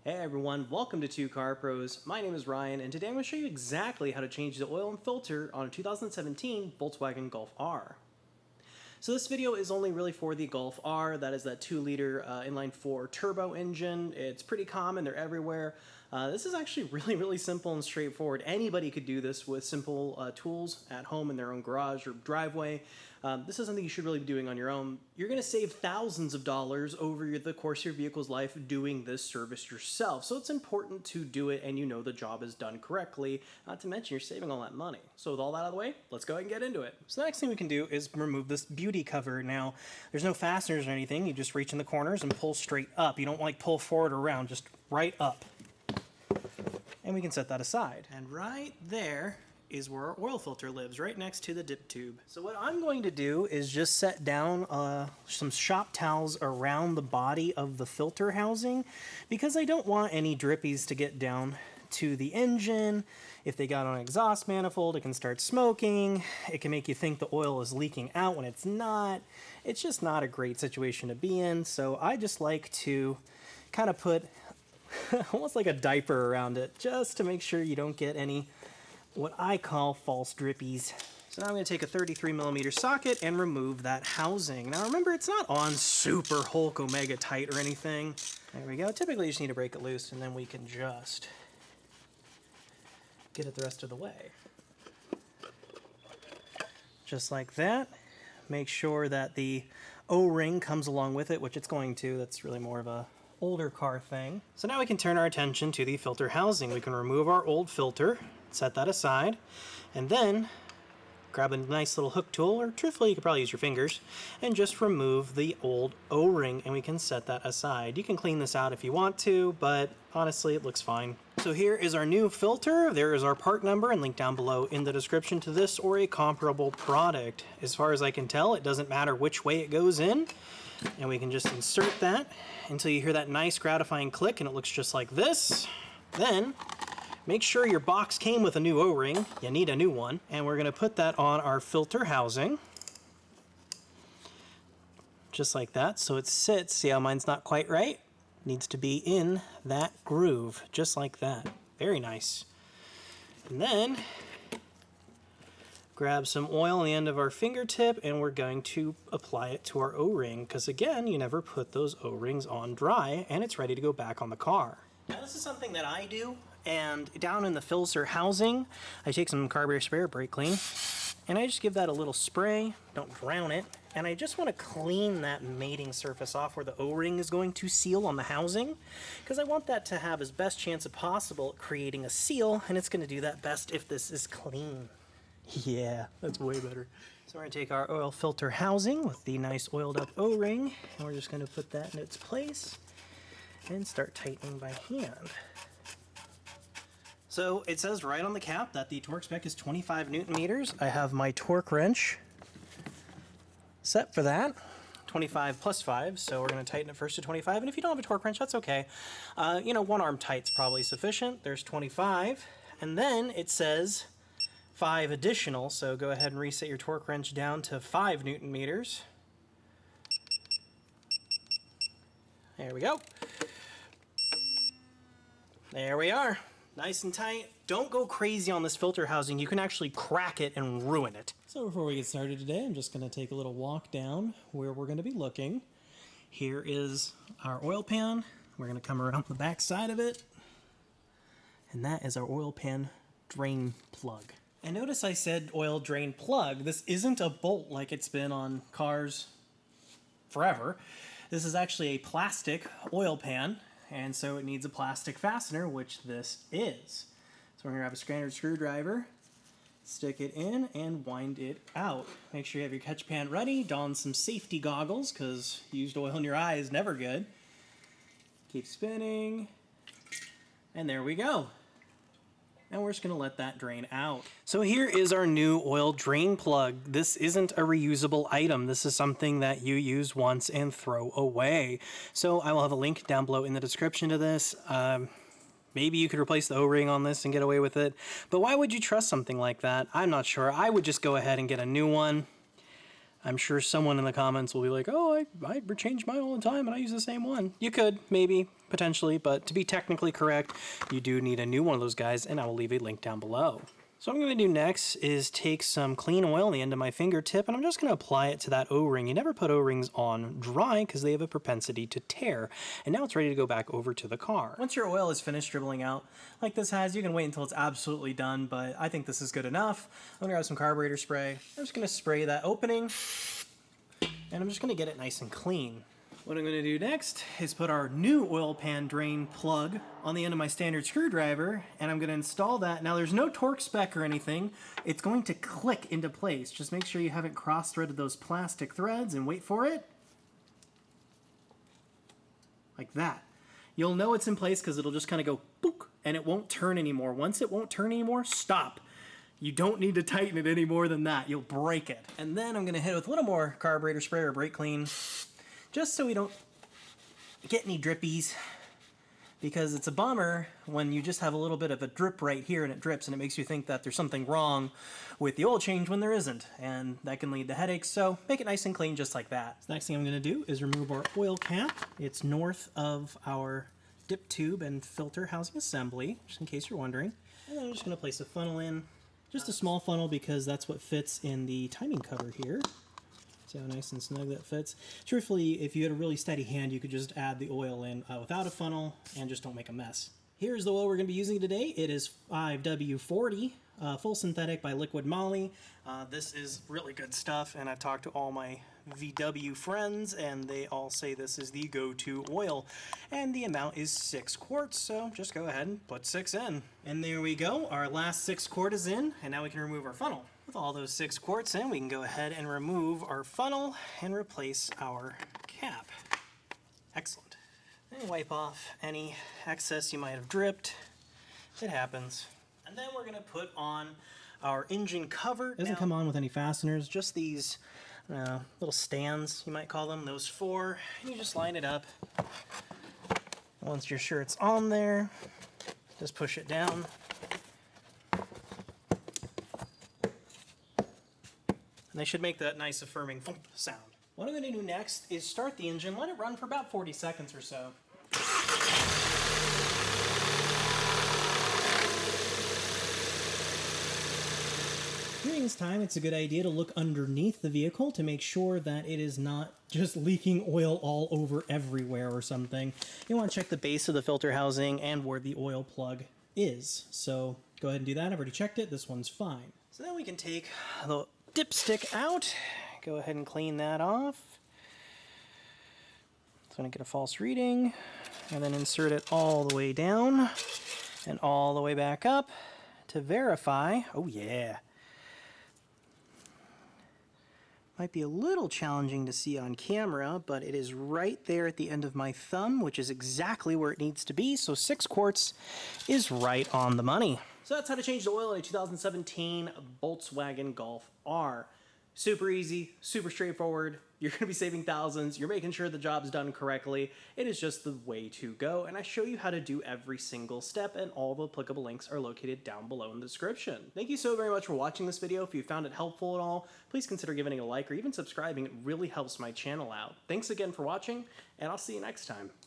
Hey everyone, welcome to 2 Car Pros. My name is Ryan, and today I'm going to show you exactly how to change the oil and filter on a 2017 Volkswagen Golf R. So this video is only really for the Golf R. That is that 2-liter inline-4 turbo engine. It's pretty common, they're everywhere. This is actually really simple and straightforward. Anybody could do this with simple tools at home in their own garage or driveway. This is something you should really be doing on your own. You're going to save thousands of dollars over the course of your vehicle's life doing this service yourself. So it's important to do it and you know the job is done correctly. Not to mention you're saving all that money. So with all that out of the way, let's go ahead and get into it. So the next thing we can do is remove this beauty cover. Now, there's no fasteners or anything. You just reach in the corners and pull straight up. You don't like pull forward or around, just right up. And we can set that aside. And right there is where our oil filter lives, right next to the dip tube. So what I'm going to do is just set down some shop towels around the body of the filter housing because I don't want any drippies to get down to the engine. If they got on an exhaust manifold, it can start smoking. It can make you think the oil is leaking out when it's not. It's just not a great situation to be in. So I just like to kind of put almost like a diaper around it just to make sure you don't get any what I call false drippies. So now I'm going to take a 33mm socket and remove that housing. Now remember, it's not on super Hulk Omega tight or anything. There we go. Typically you just need to break it loose and then we can just get it the rest of the way. Just like that. Make sure that the O-ring comes along with it, which it's going to. That's really more of a older car thing. So now we can turn our attention to the filter housing. We can remove our old filter, set that aside, and then grab a nice little hook tool, or truthfully you could probably use your fingers, and just remove the old O-ring and we can set that aside. You can clean this out if you want to, but honestly it looks fine. So here is our new filter. There is our part number and link down below in the description to this or a comparable product. As far as I can tell, it doesn't matter which way it goes in, and we can just insert that until you hear that nice gratifying click and it looks just like this. Then make sure your box came with a new O-ring. You need a new one. And we're going to put that on our filter housing. Just like that. So it sits. See how mine's not quite right? Needs to be in that groove. Just like that. Very nice. And then grab some oil on the end of our fingertip and we're going to apply it to our O-ring. Because again, you never put those O-rings on dry and it's ready to go back on the car. Now this is something that I do, and down in the filter housing, I take some carburetor spray or brake clean, and I just give that a little spray, don't drown it, and I just want to clean that mating surface off where the O-ring is going to seal on the housing, because I want that to have as best chance as possible at creating a seal, and it's going to do that best if this is clean. Yeah, that's way better. So we're going to take our oil filter housing with the nice oiled up O-ring, and we're just going to put that in its place and start tightening by hand. So it says right on the cap that the torque spec is 25 Newton meters. I have my torque wrench set for that, 25 plus 5, so we're going to tighten it first to 25, and if you don't have a torque wrench, that's okay. You know, one arm tight's probably sufficient. There's 25, and then it says 5 additional, so go ahead and reset your torque wrench down to 5 Newton meters. There we go. There we are. Nice and tight. Don't go crazy on this filter housing. You can actually crack it and ruin it. So before we get started today, I'm just going to take a little walk down where we're going to be looking. Here is our oil pan. We're going to come around the back side of it. And that is our oil pan drain plug. And notice I said oil drain plug. This isn't a bolt like it's been on cars forever. This is actually a plastic oil pan. And so it needs a plastic fastener, which this is. So we're going to grab a standard screwdriver, stick it in, and wind it out. Make sure you have your catch pan ready. Don some safety goggles, because used oil in your eye is never good. Keep spinning. And there we go. And we're just going to let that drain out. So here is our new oil drain plug. This isn't a reusable item. This is something that you use once and throw away. So I will have a link down below in the description to this. Maybe you could replace the O-ring on this and get away with it. But why would you trust something like that? I'm not sure. I would just go ahead and get a new one. I'm sure someone in the comments will be like, oh, I change mine all the time and I use the same one. You could, maybe, potentially, but to be technically correct, you do need a new one of those guys, and I will leave a link down below. So what I'm going to do next is take some clean oil on the end of my fingertip, and I'm just going to apply it to that O-ring. You never put O-rings on dry because they have a propensity to tear. And now it's ready to go back over to the car. Once your oil is finished dribbling out, like this has, you can wait until it's absolutely done, but I think this is good enough. I'm going to grab some carburetor spray. I'm just going to spray that opening, and I'm just going to get it nice and clean. What I'm going to do next is put our new oil pan drain plug on the end of my standard screwdriver, and I'm going to install that. Now there's no torque spec or anything. It's going to click into place. Just make sure you haven't cross-threaded those plastic threads and wait for it. Like that. You'll know it's in place because it'll just kind of go book, and it won't turn anymore. Once it won't turn anymore, stop. You don't need to tighten it any more than that. You'll break it. And then I'm going to hit it with a little more carburetor spray or brake clean, just so we don't get any drippies, because it's a bummer when you just have a little bit of a drip right here and it drips and it makes you think that there's something wrong with the oil change when there isn't, and that can lead to headaches. So make it nice and clean just like that. The next thing I'm going to do is remove our oil cap. It's north of our dip tube and filter housing assembly, just in case you're wondering. And then I'm just going to place a funnel in, just a small funnel because that's what fits in the timing cover here. See how nice and snug that fits? Truthfully, if you had a really steady hand, you could just add the oil in without a funnel and just don't make a mess. Here's the oil we're going to be using today. It is 5W40, full synthetic by Liquid Moly. This is really good stuff, and I've talked to all my VW friends, and they all say this is the go-to oil. And the amount is 6 quarts, so just go ahead and put 6 in. And there we go. Our last 6 quart is in, and now we can remove our funnel. With all those 6 quarts in, we can go ahead and remove our funnel and replace our cap. Excellent. And wipe off any excess you might have dripped. It happens. And then we're going to put on our engine cover. It doesn't come on with any fasteners, just these little stands, you might call them, those 4. And you just line it up. Once you're sure it's on there, just push it down. And they should make that nice affirming thump sound. What I'm going to do next is start the engine, let it run for about 40 seconds or so. During this time, it's a good idea to look underneath the vehicle to make sure that it is not just leaking oil all over everywhere or something. You want to check the base of the filter housing and where the oil plug is. So go ahead and do that. I've already checked it. This one's fine. So then we can take the dipstick out. Go ahead and clean that off. It's going to get a false reading, and then insert it all the way down and all the way back up to verify. Oh yeah. Might be a little challenging to see on camera, but it is right there at the end of my thumb, which is exactly where it needs to be. So 6 quarts is right on the money. So that's how to change the oil in a 2017 Volkswagen Golf R. Super easy, super straightforward. You're going to be saving thousands. You're making sure the job's done correctly. It is just the way to go, and I show you how to do every single step, and all the applicable links are located down below in the description. Thank you so very much for watching this video. If you found it helpful at all, please consider giving it a like or even subscribing. It really helps my channel out. Thanks again for watching, and I'll see you next time.